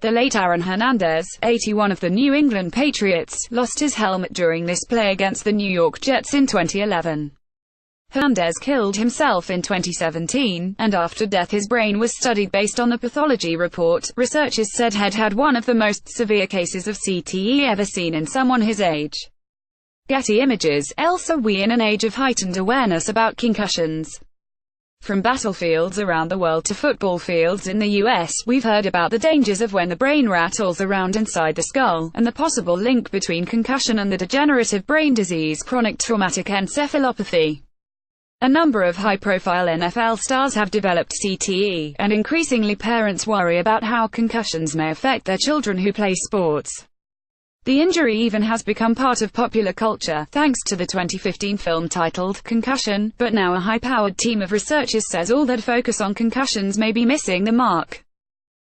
The late Aaron Hernandez, 81 of the New England Patriots, lost his helmet during this play against the New York Jets in 2011. Hernandez killed himself in 2017, and after death his brain was studied based on the pathology report. Researchers said Head had one of the most severe cases of CTE ever seen in someone his age. Getty Images. Elsa, we in an age of heightened awareness about concussions. From battlefields around the world to football fields in the US, we've heard about the dangers of when the brain rattles around inside the skull, and the possible link between concussion and the degenerative brain disease chronic traumatic encephalopathy. A number of high-profile NFL stars have developed CTE, and increasingly parents worry about how concussions may affect their children who play sports. The injury even has become part of popular culture, thanks to the 2015 film titled Concussion, but now a high-powered team of researchers says all that focus on concussions may be missing the mark.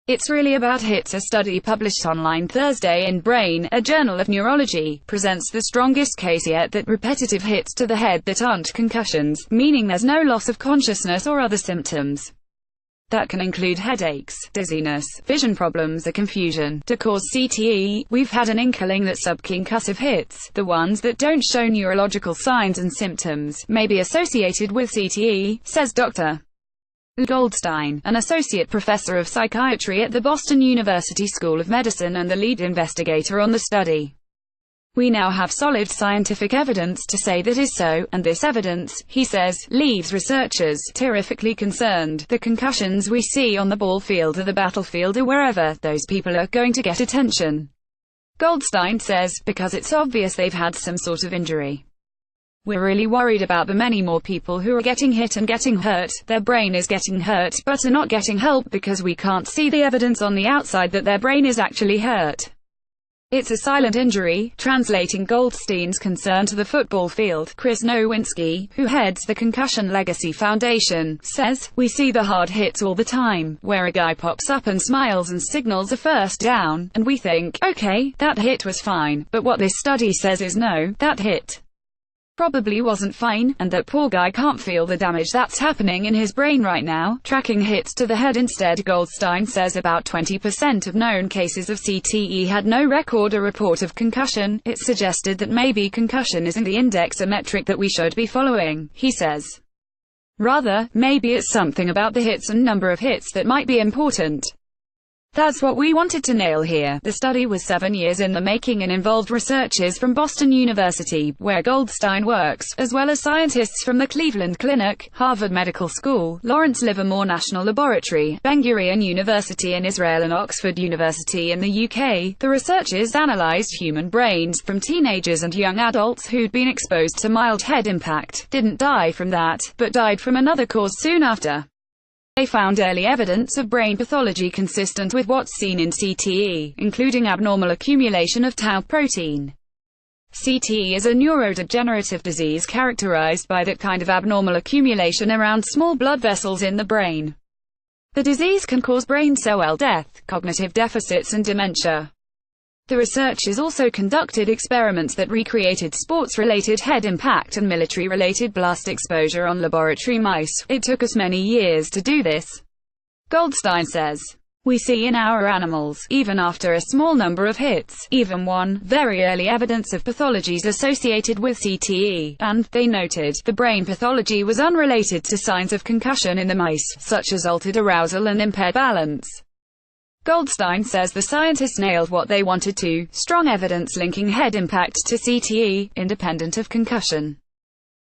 It's really about hits. A study published online Thursday in Brain, a journal of neurology, presents the strongest case yet that repetitive hits to the head that aren't concussions, meaning there's no loss of consciousness or other symptoms. That can include headaches, dizziness, vision problems or confusion. To cause CTE, we've had an inkling that subconcussive hits, the ones that don't show neurological signs and symptoms, may be associated with CTE, says Dr. Goldstein, an associate professor of psychiatry at the Boston University School of Medicine and the lead investigator on the study. We now have solid scientific evidence to say that is so, and this evidence, he says, leaves researchers terrifically concerned. The concussions we see on the ball field or the battlefield or wherever, those people are going to get attention. Goldstein says, because it's obvious they've had some sort of injury. We're really worried about the many more people who are getting hit and getting hurt. Their brain is getting hurt, but are not getting help because we can't see the evidence on the outside that their brain is actually hurt. It's a silent injury. Translating Goldstein's concern to the football field, Chris Nowinski, who heads the Concussion Legacy Foundation, says, we see the hard hits all the time, where a guy pops up and smiles and signals a first down, and we think, okay, that hit was fine, but what this study says is no, that hit probably wasn't fine, and that poor guy can't feel the damage that's happening in his brain right now, tracking hits to the head instead. Goldstein says about 20% of known cases of CTE had no record or report of concussion. It suggested that maybe concussion isn't the index or metric that we should be following, he says. Rather, maybe it's something about the hits and number of hits that might be important. That's what we wanted to nail here. The study was 7 years in the making and involved researchers from Boston University, where Goldstein works, as well as scientists from the Cleveland Clinic, Harvard Medical School, Lawrence Livermore National Laboratory, Ben-Gurion University in Israel and Oxford University in the UK. The researchers analyzed human brains from teenagers and young adults who'd been exposed to mild head impact, didn't die from that, but died from another cause soon after. They found early evidence of brain pathology consistent with what's seen in CTE, including abnormal accumulation of tau protein. CTE is a neurodegenerative disease characterized by that kind of abnormal accumulation around small blood vessels in the brain. The disease can cause brain cell death, cognitive deficits and dementia. The researchers also conducted experiments that recreated sports-related head impact and military-related blast exposure on laboratory mice. It took us many years to do this. Goldstein says, we see in our animals, even after a small number of hits, even one, very early evidence of pathologies associated with CTE, and, they noted, the brain pathology was unrelated to signs of concussion in the mice, such as altered arousal and impaired balance. Goldstein says the scientists nailed what they wanted to, strong evidence linking head impact to CTE, independent of concussion.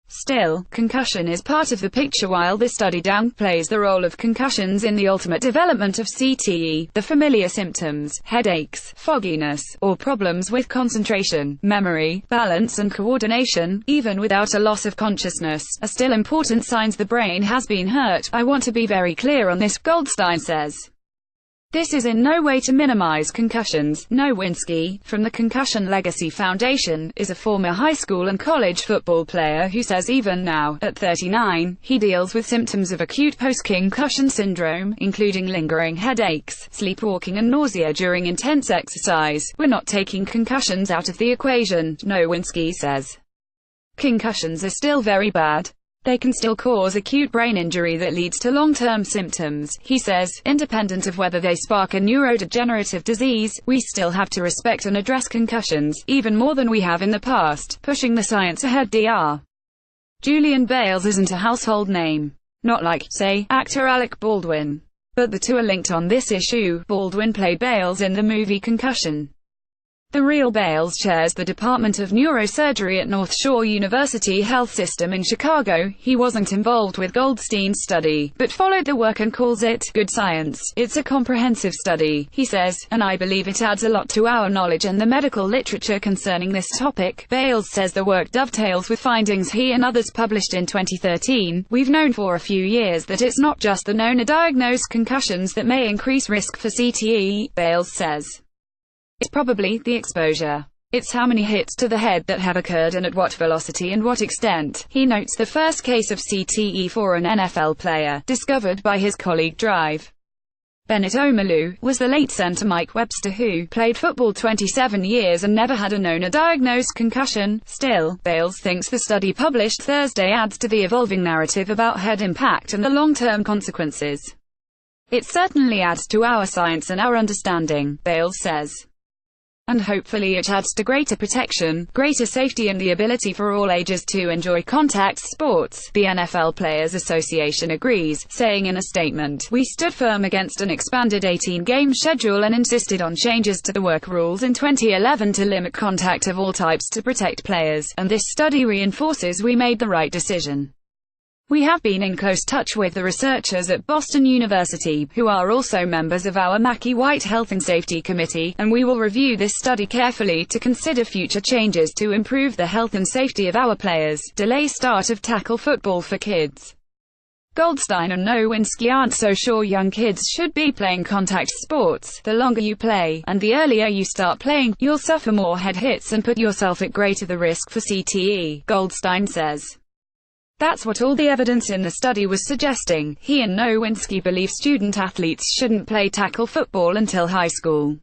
Still, concussion is part of the picture. While this study downplays the role of concussions in the ultimate development of CTE, the familiar symptoms, headaches, fogginess, or problems with concentration, memory, balance and coordination, even without a loss of consciousness, are still important signs the brain has been hurt. I want to be very clear on this, Goldstein says. This is in no way to minimize concussions. Nowinski, from the Concussion Legacy Foundation, is a former high school and college football player who says even now, at 39, he deals with symptoms of acute post-concussion syndrome, including lingering headaches, sleepwalking and nausea during intense exercise. We're not taking concussions out of the equation, Nowinski says. Concussions are still very bad. They can still cause acute brain injury that leads to long-term symptoms, he says. Independent of whether they spark a neurodegenerative disease, we still have to respect and address concussions, even more than we have in the past, pushing the science ahead. Dr. Julian Bales isn't a household name. Not like, say, actor Alec Baldwin. But the two are linked on this issue. Baldwin played Bales in the movie Concussion. The real Bales chairs the Department of Neurosurgery at North Shore University Health System in Chicago. He wasn't involved with Goldstein's study, but followed the work and calls it good science. It's a comprehensive study, he says, and I believe it adds a lot to our knowledge and the medical literature concerning this topic. Bales says the work dovetails with findings he and others published in 2013. We've known for a few years that it's not just the known or diagnosed concussions that may increase risk for CTE, Bales says. It's probably the exposure. It's how many hits to the head that have occurred and at what velocity and what extent. He notes the first case of CTE for an NFL player, discovered by his colleague Drive. Bennett Omalu, was the late center Mike Webster, who played football 27 years and never had a known or diagnosed concussion. Still, Bales thinks the study published Thursday adds to the evolving narrative about head impact and the long-term consequences. It certainly adds to our science and our understanding, Bales says. And hopefully it adds to greater protection, greater safety and the ability for all ages to enjoy contact sports. The NFL Players Association agrees, saying in a statement, "We stood firm against an expanded 18-game schedule and insisted on changes to the work rules in 2011 to limit contact of all types to protect players, and this study reinforces we made the right decision." We have been in close touch with the researchers at Boston University, who are also members of our Mackey-White Health and Safety Committee, and we will review this study carefully to consider future changes to improve the health and safety of our players. Delay start of tackle football for kids. Goldstein and Nowinski aren't so sure young kids should be playing contact sports. The longer you play, and the earlier you start playing, you'll suffer more head hits and put yourself at greater the risk for CTE, Goldstein says. That's what all the evidence in the study was suggesting. He and Nowinski believe student athletes shouldn't play tackle football until high school.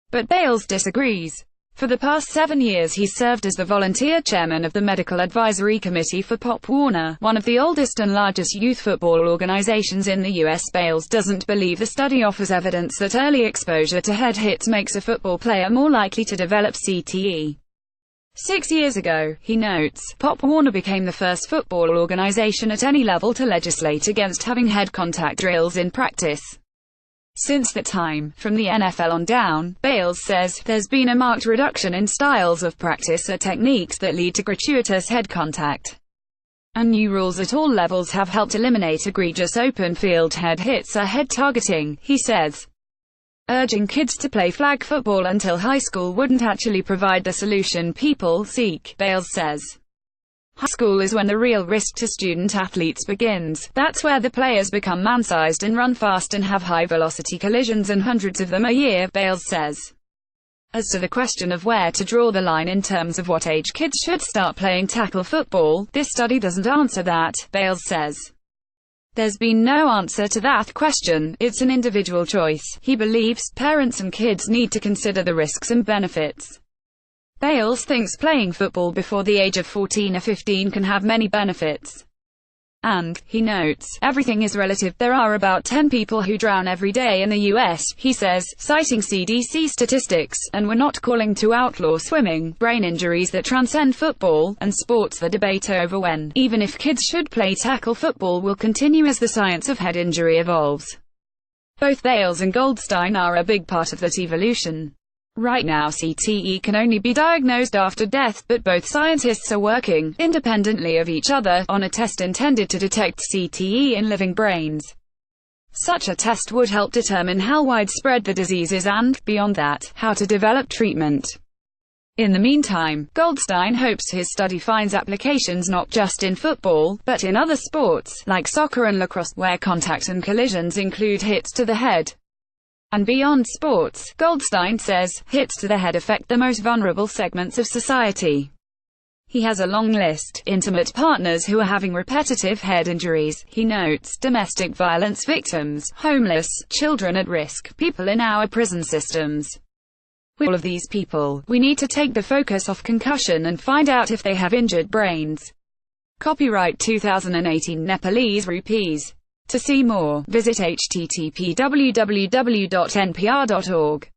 But Bales disagrees. For the past 7 years he's served as the volunteer chairman of the Medical Advisory Committee for Pop Warner, one of the oldest and largest youth football organizations in the U.S. Bales doesn't believe the study offers evidence that early exposure to head hits makes a football player more likely to develop CTE. 6 years ago, he notes, Pop Warner became the first football organization at any level to legislate against having head contact drills in practice. Since that time, from the NFL on down, Bales says, there's been a marked reduction in styles of practice or techniques that lead to gratuitous head contact. And new rules at all levels have helped eliminate egregious open-field head hits or head targeting, he says. Urging kids to play flag football until high school wouldn't actually provide the solution people seek, Bales says. High school is when the real risk to student athletes begins. That's where the players become man-sized and run fast and have high-velocity collisions, and hundreds of them a year, Bales says. As to the question of where to draw the line in terms of what age kids should start playing tackle football, this study doesn't answer that, Bales says. There's been no answer to that question. It's an individual choice. He believes parents and kids need to consider the risks and benefits. Bales thinks playing football before the age of 14 or 15 can have many benefits. And, he notes, everything is relative. There are about 10 people who drown every day in the U.S., he says, citing CDC statistics, and we're not calling to outlaw swimming. Brain injuries that transcend football and sports. The debate over when, even if kids should play tackle football, will continue as the science of head injury evolves. Both Bales and Goldstein are a big part of that evolution. Right now CTE can only be diagnosed after death, but both scientists are working, independently of each other, on a test intended to detect CTE in living brains. Such a test would help determine how widespread the disease is and, beyond that, how to develop treatment. In the meantime, Goldstein hopes his study finds applications not just in football, but in other sports, like soccer and lacrosse, where contact and collisions include hits to the head. And beyond sports, Goldstein says, hits to the head affect the most vulnerable segments of society. He has a long list: intimate partners who are having repetitive head injuries, he notes, domestic violence victims, homeless, children at risk, people in our prison systems. With all of these people, we need to take the focus off concussion and find out if they have injured brains. Copyright 2018 Nepalese rupees. To see more, visit http://www.npr.org.